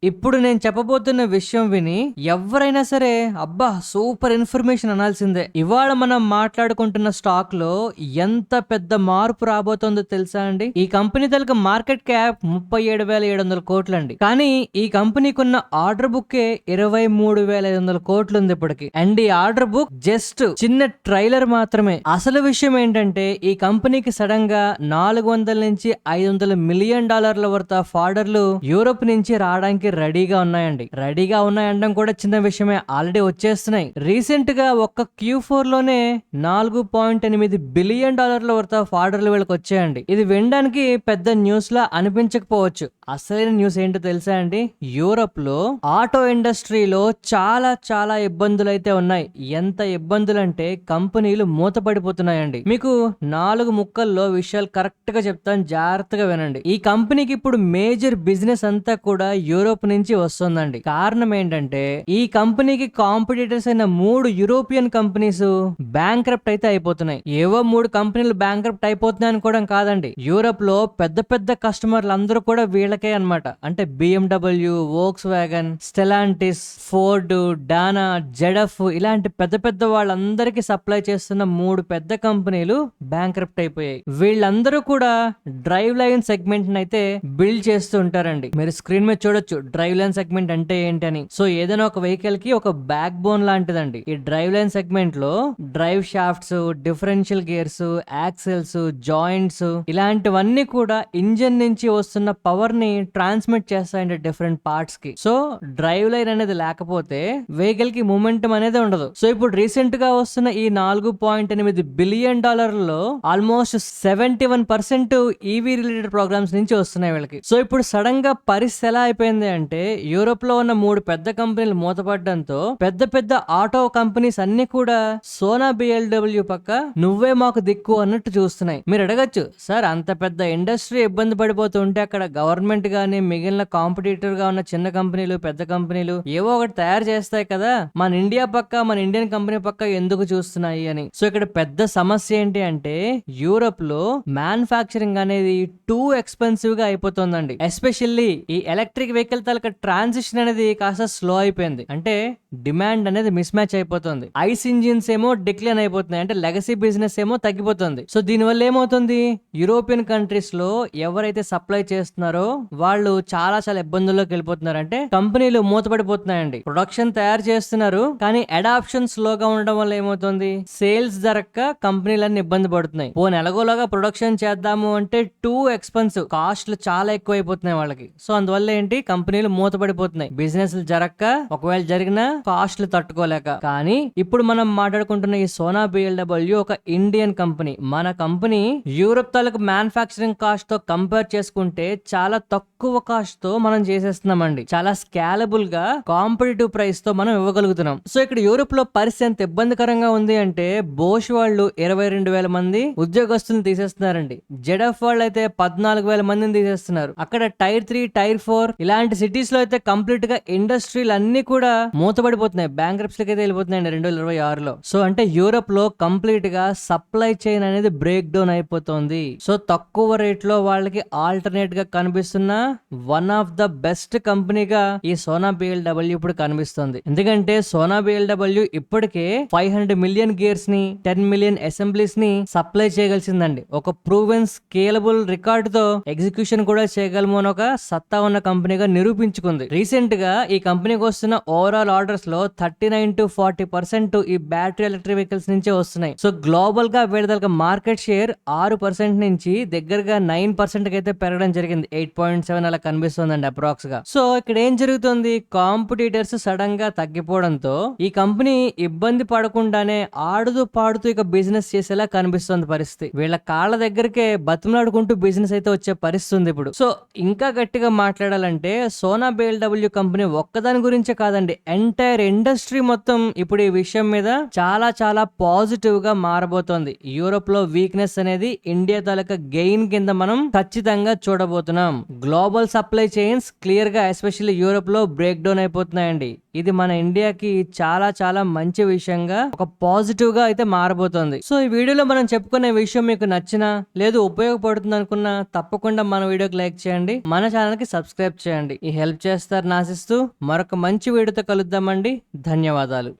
ఇప్పుడు నేను చెప్పబోతున్న విషయం విని ఎవరైనా సరే అబ్బా సూపర్ ఇన్ఫర్మేషన్ అనాల్సిందే. ఇవాళ మనం మాట్లాడుకుంటున్న స్టాక్ లో ఎంత పెద్ద మార్పు రాబోతోందో తెలుసా అండి? ఈ కంపెనీ తలక మార్కెట్ క్యాప్ 37,700 కోట్లండి. కానీ ఈ కంపెనీకి ఉన్న ఆర్డర్ బుక్కే 23,500 కోట్లు ఉంది ఇప్పటికి. అండ్ ఈ ఆర్డర్ బుక్ జస్ట్ చిన్న ట్రైలర్ మాత్రమే. అసలు విషయం ఏంటంటే ఈ కంపెనీకి సడన్ గా 400 నుంచి 500 మిలియన్ డాలర్ల వర్త్ ఆఫ్ ఆర్డర్లు యూరోప్ నుంచి రావడానికి రెడీగా ఉన్నాయండం కూడా చిన్న విషయమే. ఆల్రెడీ వచ్చేస్తున్నాయి. రీసెంట్ గా ఒక్క Q4 లోనే 4.8 బిలియన్ డాలర్ల వర్త్ ఆఫ్ ఆర్డర్లు వీళ్ళకి వచ్చాయండి. ఇది వినడానికి పెద్ద న్యూస్ లా అనిపించకపోవచ్చు. అసలైన న్యూస్ ఏంటో తెలుసా అండి? యూరోప్ లో ఆటో ఇండస్ట్రీలో చాలా ఇబ్బందులు అయితే ఉన్నాయి. ఎంత ఇబ్బందులు అంటే కంపెనీలు మూతపడిపోతున్నాయండి. మీకు 4 ముక్కల్లో విషయాలు కరెక్ట్ గా చెప్తాను, జాగ్రత్తగా వినండి. ఈ కంపెనీకి ఇప్పుడు మేజర్ బిజినెస్ అంతా కూడా యూరోప్ నుంచి వస్తుందండి. కారణం ఏంటంటే ఈ కంపెనీకి కాంపిటీటర్స్ అయిన 3 యూరోపియన్ కంపెనీస్ బ్యాంక్రప్ట్ అయితే అయిపోతున్నాయి. ఏవో 3 కంపెనీలు బ్యాంక్రప్ట్ అయిపోతున్నాయి అనుకోవడం కాదండి. యూరోప్ లో పెద్ద కస్టమర్లు అందరూ కూడా వీళ్ళకే అన్నమాట. అంటే BMW, Volkswagen, Stellantis, Ford, Dana, ZF ఇలాంటి పెద్ద వాళ్ళందరికీ సప్లై చేస్తున్న 3 పెద్ద కంపెనీలు బ్యాంక్రప్ట్ అయిపోయాయి. వీళ్ళందరూ కూడా డ్రైవ్ లైన్ సెగ్మెంట్ అయితే బిల్డ్ చేస్తూ ఉంటారండి. మీరు స్క్రీన్ మీద చూడొచ్చు డ్రైవ్ లైన్ సెగ్మెంట్ అంటే ఏంటని. సో ఏదైనా ఒక వెహికల్ కి ఒక బ్యాక్ బోన్ లాంటిదండి. ఈ డ్రైవ్ లైన్ సెగ్మెంట్ లో drive shafts, differential gears, axles, joints ఇలాంటివన్నీ కూడా ఇంజన్ నుంచి వస్తున్న పవర్ ని ట్రాన్స్మిట్ చేస్తాయండి డిఫరెంట్ పార్ట్స్ కి. సో డ్రైవ్ లైన్ అనేది లేకపోతే వెహికల్ కి మూమెంటం అనేది ఉండదు. సో ఇప్పుడు రీసెంట్ గా వస్తున్న ఈ 4.8 బిలియన్ డాలర్లలో ఆల్మోస్ట్ 71% ఈవీ రిలేటెడ్ ప్రోగ్రామ్స్ నుంచి వస్తున్నాయి వీళ్ళకి. సో ఇప్పుడు సడన్ గా పరిస్థితి ఎలా అయిపోయింది అంటే యూరోప్ లో ఉన్న 3 పెద్ద కంపెనీలు మూతపడడంతో పెద్ద ఆటో కంపెనీస్ అన్ని కూడా సోనా BMW పక్క నువ్వే మాకు దిక్కు అన్నట్టు చూస్తున్నాయి. మీరు అడగచ్చు, సార్ అంత పెద్ద ఇండస్ట్రీ ఇబ్బంది పడిపోతుంటే అక్కడ గవర్నమెంట్ గానీ మిగిలిన కాంపిటీటర్ గా ఉన్న చిన్న కంపెనీలు పెద్ద కంపెనీలు ఏవో ఒకటి తయారు చేస్తాయి కదా, మన ఇండియా పక్క మన ఇండియన్ కంపెనీ పక్క ఎందుకు చూస్తున్నాయి అని. సో ఇక్కడ పెద్ద సమస్య ఏంటి అంటే యూరోప్ లో మ్యానుఫాక్చరింగ్ అనేది టూ ఎక్స్పెన్సివ్ గా అయిపోతుందండి. ఎస్పెషల్లీ ఈ ఎలక్ట్రిక్ వెహికల్ తాలూకా ట్రాన్సిషన్ అనేది కాస్త స్లో అయిపోయింది. అంటే డిమాండ్ అనేది మిస్ మ్యాచ్ అయిపోతుంది. ఐస్ ఇంజిన్స్ ఏమో డిక్లైన్ అయిపోతున్నాయి. అంటే లెగసీ బిజినెస్ ఏమో తగ్గిపోతుంది. సో దీనివల్ల ఏమవుతుంది, యూరోపియన్ కంట్రీస్ లో ఎవరైతే సప్లై చేస్తున్నారో వాళ్ళు చాలా ఇబ్బందుల్లోకి వెళ్ళిపోతున్నారు. అంటే కంపెనీలు మూతపడిపోతున్నాయండి. ప్రొడక్షన్ తయారు చేస్తున్నారు కానీ అడాప్షన్ స్లోగా ఉండడం వల్ల ఏమవుతుంది, సేల్స్ జరగక కంపెనీలన్నీ ఇబ్బంది పడుతున్నాయి. పోనీ ఎలాగోలాగా ప్రొడక్షన్ చేద్దాము అంటే టూ ఎక్స్పెన్సివ్, కాస్ట్లు చాలా ఎక్కువ అయిపోతున్నాయి వాళ్ళకి. సో అందువల్ల ఏంటి, కంపెనీలు మూతపడిపోతున్నాయి. బిజినెస్ జరగక, ఒకవేళ జరిగినా కాస్ట్లు తట్టుకోలేక. కానీ ఇప్పుడు మనం మాట్లాడుకుంటున్న ఈ సోనా BMW ఒక ఇండియన్ కంపెనీ. మన కంపెనీ యూరోప్ తాలూకు మ్యానుఫాక్చరింగ్ కాస్ట్ తో కంపేర్ చేసుకుంటే చాలా తక్కువ కాస్ట్ తో మనం చేసేస్తున్నామండి. చాలా స్కాలబుల్ గా కాంపిటేటివ్ ప్రైస్ తో మనం ఇవ్వగలుగుతున్నాం. సో ఇక్కడ యూరోప్ లో పరిస్థితి ఎంత ఇబ్బందికరంగా ఉంది అంటే బోష్ వాళ్ళు 22,000 మంది ఉద్యోగస్తులను తీసేస్తున్నారండి. జెడఫ్ వాళ్ళు అయితే 14,000 మందిని తీసేస్తున్నారు. అక్కడ టైర్ 3, టైర్ 4 ఇలాంటి సిటీస్ లో అయితే కంప్లీట్ గా ఇండస్ట్రీలు అన్ని కూడా మూతపడిపోతున్నాయి. బ్యాంక్రప్ట్స్ అయితే వెళ్ళిపోతున్నాయండి 2026లో. సో అంటే యూరోప్ లో కంప్లీట్ గా సప్లై చైన్ అనేది బ్రేక్ డౌన్ అయిపోతుంది. సో తక్కువ రేట్ లో వాళ్ళకి ఆల్టర్నేట్ గా కనిపిస్తున్న వన్ ఆఫ్ ద బెస్ట్ కంపెనీగా ఈ సోనా BMW ఇప్పుడు కనిపిస్తుంది. ఎందుకంటే సోనా BMW ఇప్పటికే 500 మిలియన్ గేర్స్ ని, 10 మిలియన్ అసెంబ్లీస్ ని సప్లై చేయగలిసిందండి. ఒక ప్రూవెన్ స్కేలబుల్ రికార్డ్ తో ఎగ్జిక్యూషన్ కూడా చేయగలము అని ఒక సత్తా ఉన్న కంపెనీగా నిరూపించుకుంది. రీసెంట్ గా ఈ కంపెనీకి వస్తున్న ఓవరాల్ ఆర్డర్స్ లో 39 to 40% ఈ బ్యాటరీ ఎలక్ట్రిక్ వెహికల్స్ నుంచే వస్తున్నాయి. సో గ్లోబల్ గా వీళ్ళ మార్కెట్ షేర్ 6% నుంచి దగ్గరగా 9% కి అయితే పెరగడం జరిగింది. 8.7 అలా కనిపిస్తుందండి అప్రాక్స్ గా. సో ఇక్కడ ఏం జరుగుతుంది, కాంపిటీటర్స్ సడన్ గా తగ్గిపోవడంతో ఈ కంపెనీ ఇబ్బంది పడకుండానే ఆడుతూ పాడుతూ ఇక బిజినెస్ చేసేలా కనిపిస్తుంది పరిస్థితి. వీళ్ళ కాళ్ళ దగ్గరకే బతిమలాడుకుంటూ బిజినెస్ అయితే వచ్చే పరిస్థితి ఉంది ఇప్పుడు. సో ఇంకా గట్టిగా మాట్లాడాలంటే సోనా BMW కంపెనీ ఒక్కదాని గురించే కాదండి, ఎంటైర్ ఇండస్ట్రీ మొత్తం ఇప్పుడు ఈ విషయం మీద చాలా పాజిటివ్ గా మారబోతోంది. యూరోప్ లో వీక్నెస్ అనేది ఇండియా తాలూకా గెయిన్ కింద మనం ఖచ్చితంగా చూడబోతున్నాం. గ్లోబల్ సప్లై చైన్స్ క్లియర్ గా ఎస్పెషల్లీ యూరోప్ లో బ్రేక్ డౌన్ అయిపోతున్నాయండి. ఇది మన ఇండియాకి చాలా చాలా మంచి విషయంగా ఒక పాజిటివ్ గా అయితే మారబోతోంది. సో ఈ వీడియోలో మనం చెప్పుకునే విషయం మీకు నచ్చినా లేదు ఉపయోగపడుతుంది అనుకున్నా తప్పకుండా మన వీడియోకి లైక్ చేయండి, మన ఛానల్ కి సబ్స్క్రైబ్ చేయండి. ఈ హెల్ప్ చేస్తారని ఆశిస్తూ మరొక మంచి వీడియోతో కలుద్దామండి. ధన్యవాదాలు.